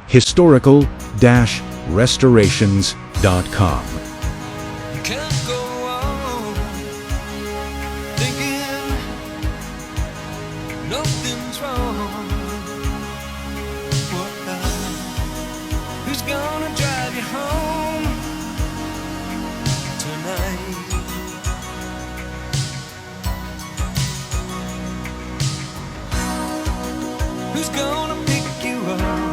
historical-restorations.com. You can't go on thinking nothing's wrong. Who's gonna drive you home tonight? Who's gonna pick you up